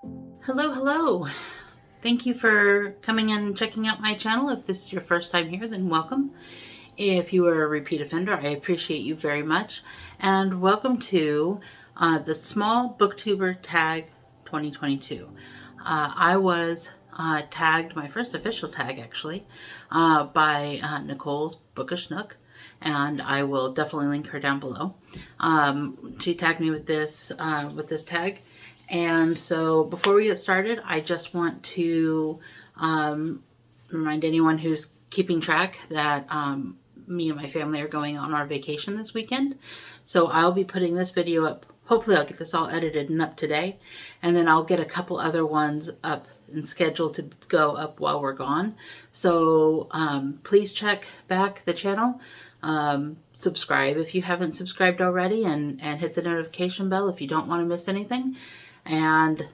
Hello, hello. Thank you for coming and checking out my channel. If this is your first time here, then welcome. If you are a repeat offender, I appreciate you very much. And welcome to the Small BookTuber Tag 2022. I was tagged, my first official tag actually, by Nicole's Bookish Nook. And I will definitely link her down below. She tagged me with this tag. And so before we get started, I just want to remind anyone who's keeping track that me and my family are going on our vacation this weekend. So I'll be putting this video up. Hopefully I'll get this all edited and up today. And then I'll get a couple other ones up and scheduled to go up while we're gone. So please check back the channel. Subscribe if you haven't subscribed already, and hit the notification bell if you don't want to miss anything. And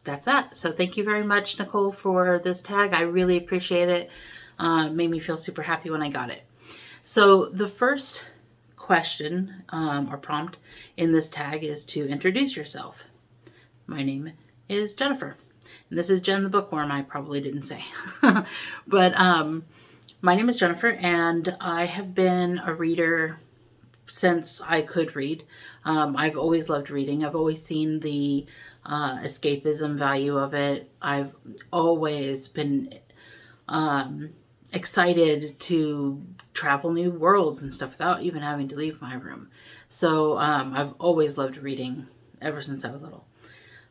that's that. So thank you very much, Nicole, for this tag. I really appreciate it. Made me feel super happy when I got it. So the first question or prompt in this tag is to introduce yourself. My name is Jennifer. And this is Jen the Bookworm, I probably didn't say. But my name is Jennifer, and I have been a reader since I could read. I've always loved reading. I've always seen the escapism value of it. I've always been excited to travel new worlds and stuff without even having to leave my room. So I've always loved reading ever since I was little.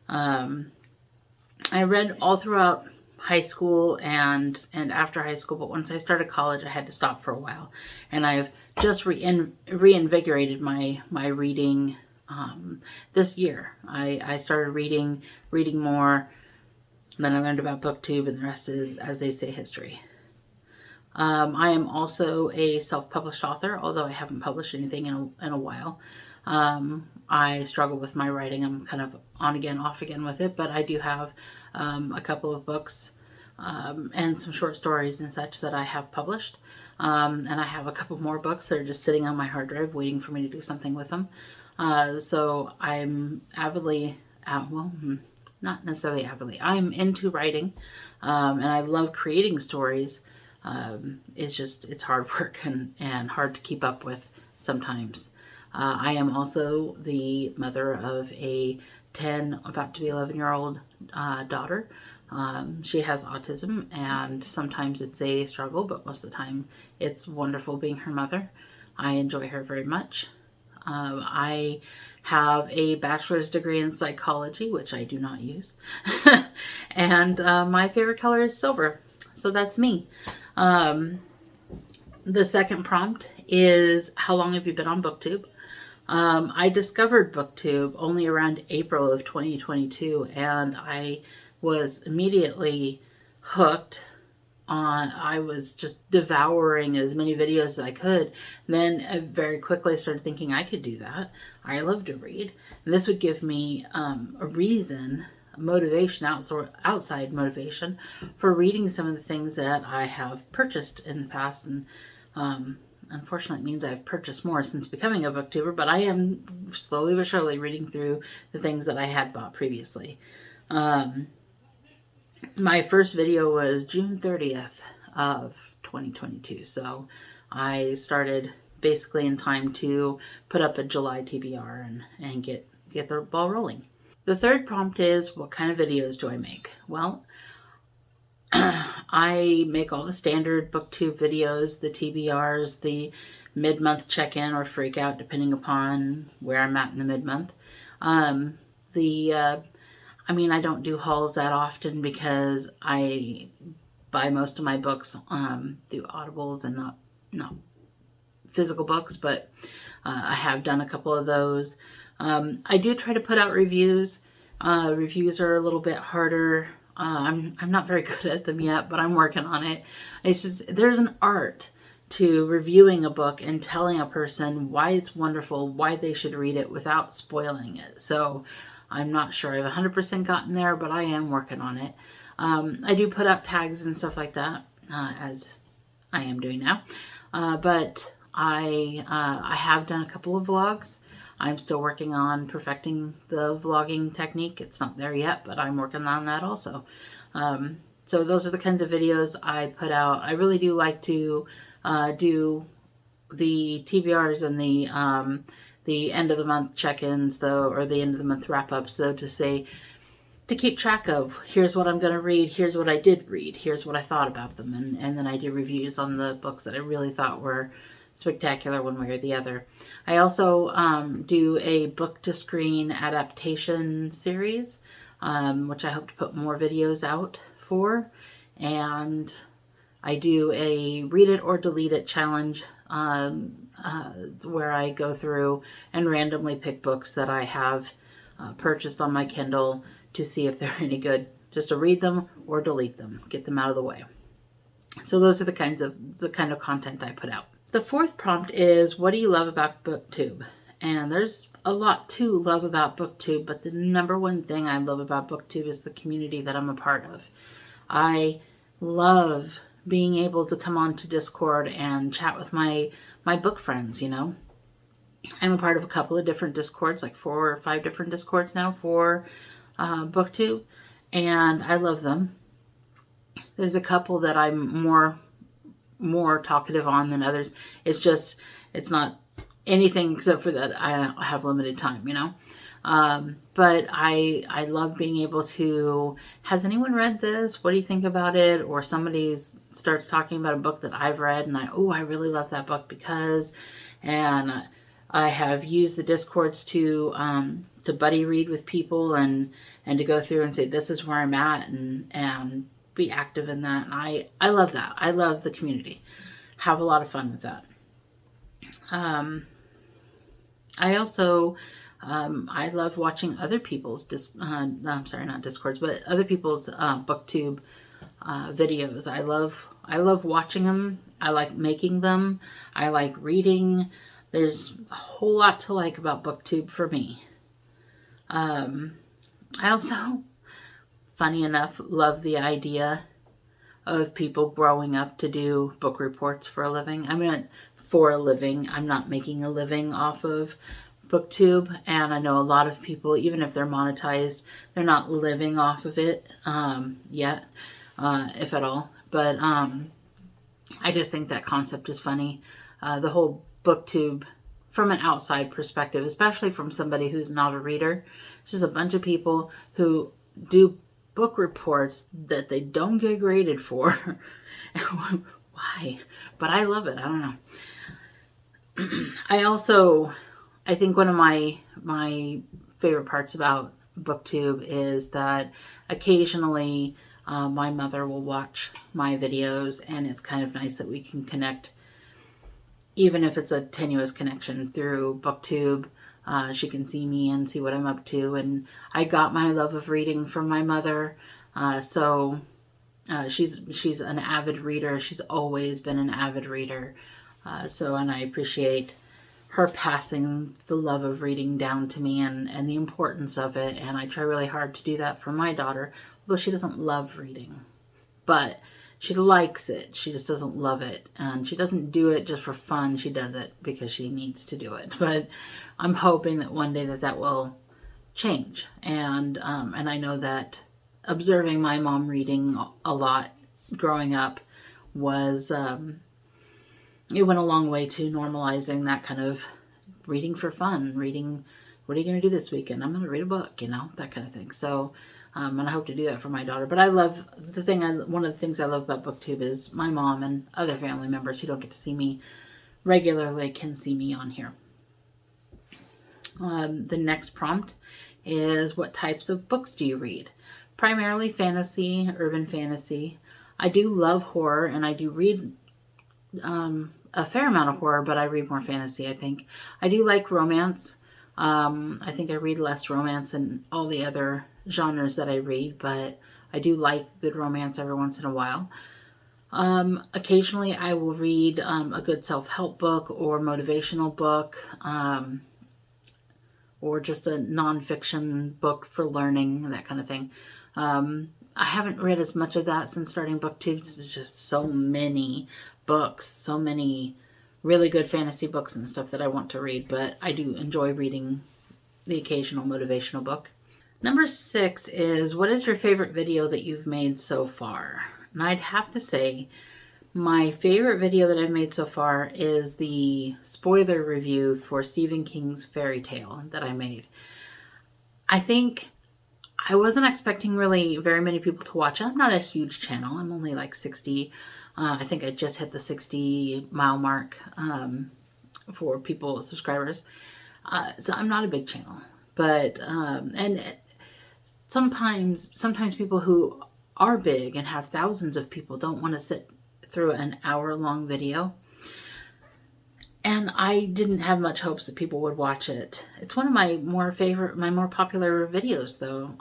I read all throughout high school and after high school, but once I started college, I had to stop for a while, and I've just reinvigorated my reading this year. I started reading more. Then I learned about BookTube, and the rest is, as they say, history. I am also a self-published author, although I haven't published anything in a while. I struggle with my writing. I'm kind of on again, off again with it, but I do have a couple of books and some short stories and such that I have published. And I have a couple more books that are just sitting on my hard drive waiting for me to do something with them. So I'm avidly, not necessarily avidly, I'm into writing, and I love creating stories. It's hard work and hard to keep up with sometimes. I am also the mother of a 10, about to be 11-year-old daughter. She has autism, and sometimes it's a struggle, but most of the time it's wonderful being her mother. I enjoy her very much. I have a bachelor's degree in psychology, which I do not use. And my favorite color is silver. So that's me. The second prompt is, how long have you been on BookTube? I discovered BookTube only around April of 2022, and I was immediately hooked on. I was just devouring as many videos as I could. Then very quickly I started thinking I could do that. I love to read, and this would give me a reason, motivation, outside motivation for reading some of the things that I have purchased in the past. And unfortunately, it means I've purchased more since becoming a booktuber, but I am slowly but surely reading through the things that I had bought previously. My first video was June 30th of 2022, so I started basically in time to put up a July TBR and get the ball rolling. The third prompt is, what kind of videos do I make? Well, I make all the standard BookTube videos, the TBRs, the mid-month check-in or freak out, depending upon where I'm at in the mid-month. I don't do hauls that often because I buy most of my books through Audibles and not physical books, but I have done a couple of those. I do try to put out reviews. Reviews are a little bit harder. I'm not very good at them yet, but I'm working on it. It's just, there's an art to reviewing a book and telling a person why it's wonderful, why they should read it without spoiling it. So I'm not sure I've 100% gotten there, but I am working on it. I do put out tags and stuff like that, as I am doing now. But I have done a couple of vlogs. I'm still working on perfecting the vlogging technique. It's not there yet, but I'm working on that also. So those are the kinds of videos I put out. I really do like to do the TBRs and the end of the month check-ins, though, or the end of the month wrap-ups, though, to keep track of, here's what I'm going to read, here's what I did read, here's what I thought about them, and then I do reviews on the books that I really thought were spectacular one way or the other. I also do a book-to-screen adaptation series, which I hope to put more videos out for, and I do a read it or delete it challenge where I go through and randomly pick books that I have purchased on my Kindle to see if they're any good, just to read them or delete them, get them out of the way. So those are the kind of content I put out. The fourth prompt is, what do you love about BookTube? And there's a lot to love about BookTube, but the number one thing I love about BookTube is the community that I'm a part of. I love being able to come on to Discord and chat with my book friends, you know. I'm a part of a couple of different Discords, like 4 or 5 different Discords now for BookTube, and I love them. There's a couple that I'm more talkative on than others. It's not anything except for that I have limited time, you know. But I love being able to, has anyone read this? What do you think about it? Or somebody starts talking about a book that I've read and I really love that book because, and I have used the Discords to buddy read with people and to go through and say, this is where I'm at, and be active in that. And I love that. I love the community. Have a lot of fun with that. I also, I love watching other people's, I'm sorry, not Discords, but other people's BookTube videos. I love watching them. I like making them. I like reading. There's a whole lot to like about BookTube for me. I also, funny enough, love the idea of people growing up to do book reports for a living. I mean, for a living. I'm not making a living off of BookTube, and I know a lot of people, even if they're monetized, they're not living off of it yet, if at all. But I just think that concept is funny. The whole BookTube, from an outside perspective, especially from somebody who's not a reader, it's just a bunch of people who do book reports that they don't get graded for. Why? But I love it. I don't know. I think one of my favorite parts about BookTube is that occasionally my mother will watch my videos, and it's kind of nice that we can connect, even if it's a tenuous connection through BookTube. She can see me and see what I'm up to, and I got my love of reading from my mother. So she's an avid reader. She's always been an avid reader. And I appreciate her passing the love of reading down to me and the importance of it. And I try really hard to do that for my daughter, although she doesn't love reading, but she likes it. She just doesn't love it. And she doesn't do it just for fun. She does it because she needs to do it. But I'm hoping that one day that will change. And I know that observing my mom reading a lot growing up was, it went a long way to normalizing that kind of reading for fun. Reading, what are you going to do this weekend? I'm going to read a book, you know, that kind of thing. So, and I hope to do that for my daughter. But one of the things I love about BookTube is my mom and other family members who don't get to see me regularly can see me on here. The next prompt is, what types of books do you read? Primarily fantasy, urban fantasy. I do love horror, and I do read a fair amount of horror, but I read more fantasy, I think. I do like romance. I think I read less romance than all the other genres that I read, but I do like good romance every once in a while. Occasionally I will read a good self-help book or motivational book, or just a nonfiction book for learning, that kind of thing. I haven't read as much of that since starting BookTube. There's just so many books, so many really good fantasy books and stuff that I want to read, but I do enjoy reading the occasional motivational book. Number 6 is, what is your favorite video that you've made so far? And I'd have to say my favorite video that I've made so far is the spoiler review for Stephen King's Fairy Tale that I made. I think I wasn't expecting really very many people to watch it. I'm not a huge channel. I'm only like 60. I think I just hit the 60-mile mark for subscribers. So I'm not a big channel. But, and sometimes people who are big and have thousands of people don't want to sit through an hour-long video. And I didn't have much hopes that people would watch it. It's one of my more popular videos, though,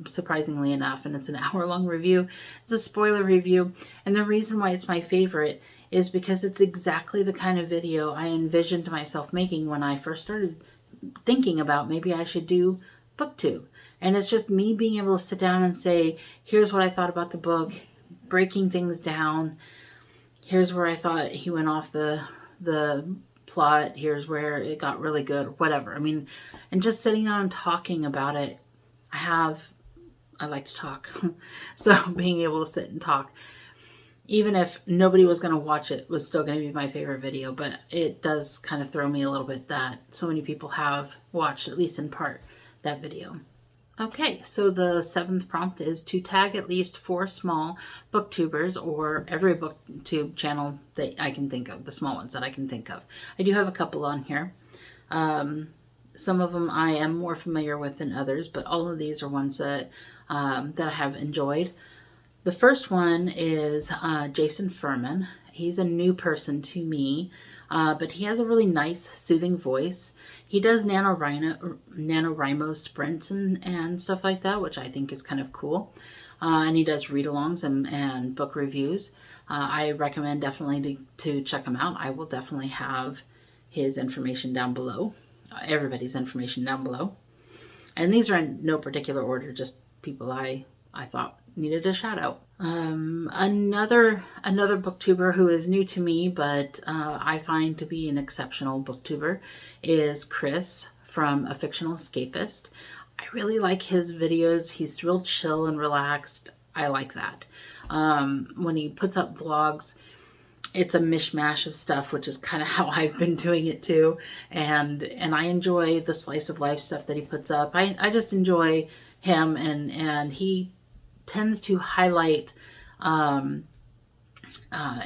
surprisingly enough. And it's an hour-long review. It's a spoiler review. And the reason why it's my favorite is because it's exactly the kind of video I envisioned myself making when I first started thinking about maybe I should do BookTube. And it's just me being able to sit down and say, here's what I thought about the book, breaking things down. Here's where I thought he went off the plot. Here's where it got really good, whatever. I mean, and just sitting down and talking about it. I like to talk. So being able to sit and talk, even if nobody was going to watch it, was still going to be my favorite video. But it does kind of throw me a little bit that so many people have watched, at least in part, that video. Okay, so the 7th prompt is to tag at least 4 small booktubers, or every booktube channel that I can think of, the small ones that I can think of. I do have a couple on here. Some of them I am more familiar with than others, but all of these are ones that I have enjoyed. The first one is Jason Furman. He's a new person to me, but he has a really nice, soothing voice. He does NaNoWriMo sprints and stuff like that, which I think is kind of cool. And he does read-alongs and book reviews. I recommend definitely to check him out. I will definitely have his information down below. Everybody's information down below. And these are in no particular order, just people I thought needed a shout out. Another booktuber who is new to me, but I find to be an exceptional booktuber, is Chris from A Fictional Escapist. I really like his videos. He's real chill and relaxed. I like that. When he puts up vlogs, it's a mishmash of stuff, which is kind of how I've been doing it too. And I enjoy the slice of life stuff that he puts up. I just enjoy him, and he tends to highlight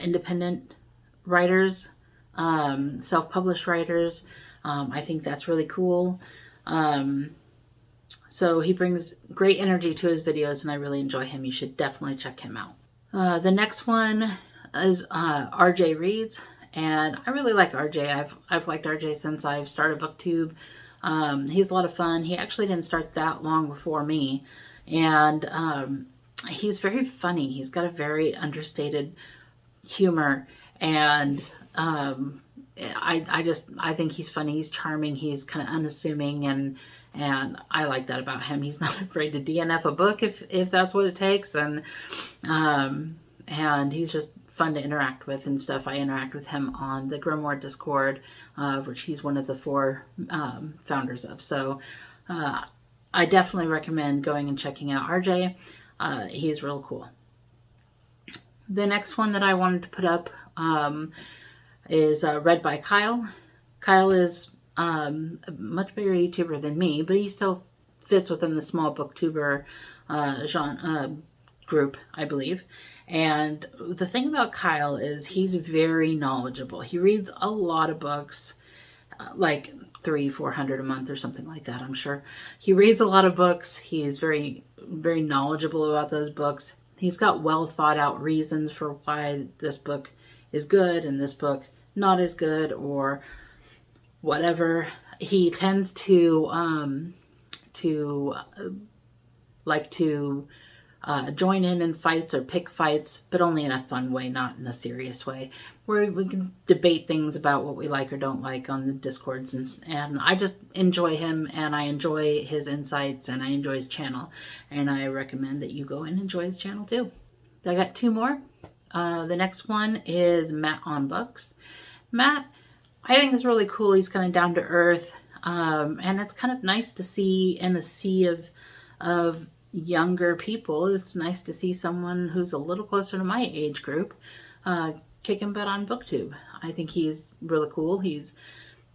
independent writers, self-published writers. I think that's really cool. So he brings great energy to his videos, and I really enjoy him. You should definitely check him out. The next one is RJ Reads, and I really like RJ. I've liked RJ since I've started BookTube. He's a lot of fun. He actually didn't start that long before me, and he's very funny. He's got a very understated humor, and I think he's funny. He's charming. He's kind of unassuming, and I like that about him. He's not afraid to DNF a book if that's what it takes, and he's just fun to interact with and stuff. I interact with him on the Grimoire Discord, which he's one of the 4 founders of. So I definitely recommend going and checking out RJ. He's real cool. The next one that I wanted to put up is read by Kyle. Kyle is a much bigger YouTuber than me, but he still fits within the small booktuber genre group, I believe. And the thing about Kyle is he's very knowledgeable. He reads a lot of books, like 300-400 a month or something like that, I'm sure. He reads a lot of books. He's very, very knowledgeable about those books. He's got well thought out reasons for why this book is good and this book not as good, or whatever. He tends to like to join in fights or pick fights, but only in a fun way, not in a serious way, where we can debate things about what we like or don't like on the Discords. And I just enjoy him, and I enjoy his insights, and I enjoy his channel, and I recommend that you go and enjoy his channel too. I got 2 more. The next one is Matt on Books. Matt, I think it's really cool. He's kind of down to earth. And it's kind of nice to see in a sea of younger people. It's nice to see someone who's a little closer to my age group kicking butt on BookTube. I think he's really cool. He's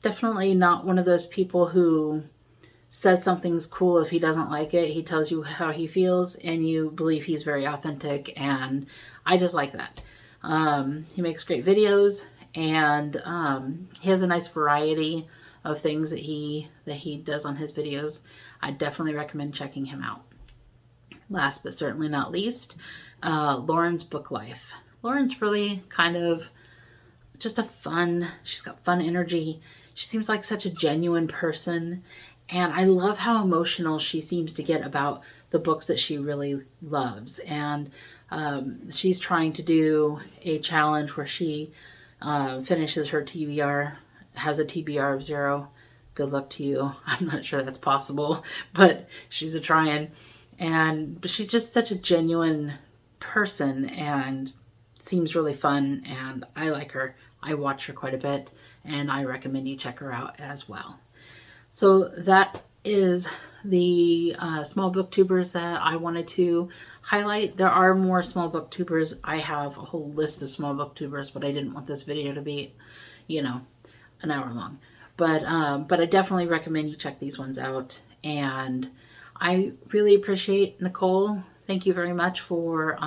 definitely not one of those people who says something's cool if he doesn't like it. He tells you how he feels and you believe he's very authentic, and I just like that. He makes great videos, and he has a nice variety of things that he does on his videos. I definitely recommend checking him out. Last but certainly not least, Lauren's Book Life. Lauren's really kind of just she's got fun energy. She seems like such a genuine person, and I love how emotional she seems to get about the books that she really loves. And she's trying to do a challenge where she finishes her TBR, has a TBR of 0. Good luck to you. I'm not sure that's possible, but she's trying. But she's just such a genuine person and seems really fun, and I like her. I watch her quite a bit, and I recommend you check her out as well. So that is the small booktubers that I wanted to highlight. There are more small booktubers. I have a whole list of small booktubers, but I didn't want this video to be, an hour long. But I definitely recommend you check these ones out. And I really appreciate Nicole. Thank you very much for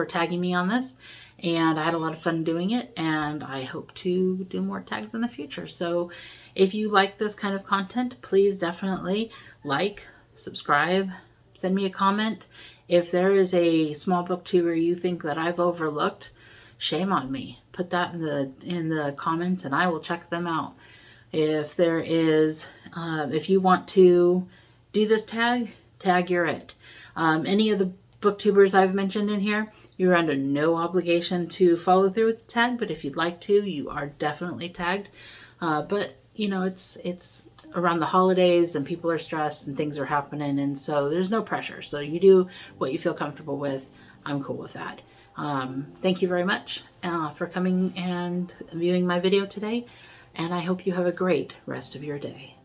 tagging me on this. And I had a lot of fun doing it, and I hope to do more tags in the future. So if you like this kind of content, please definitely like, subscribe, send me a comment. If there is a small booktuber you think that I've overlooked, shame on me. Put that in the comments and I will check them out. If there is, if you want to do this tag, you're it. Any of the booktubers I've mentioned in here, you're under no obligation to follow through with the tag, but if you'd like to, you are definitely tagged. But it's around the holidays and people are stressed and things are happening, and so there's no pressure. So you do what you feel comfortable with. I'm cool with that. Thank you very much for coming and viewing my video today, and I hope you have a great rest of your day.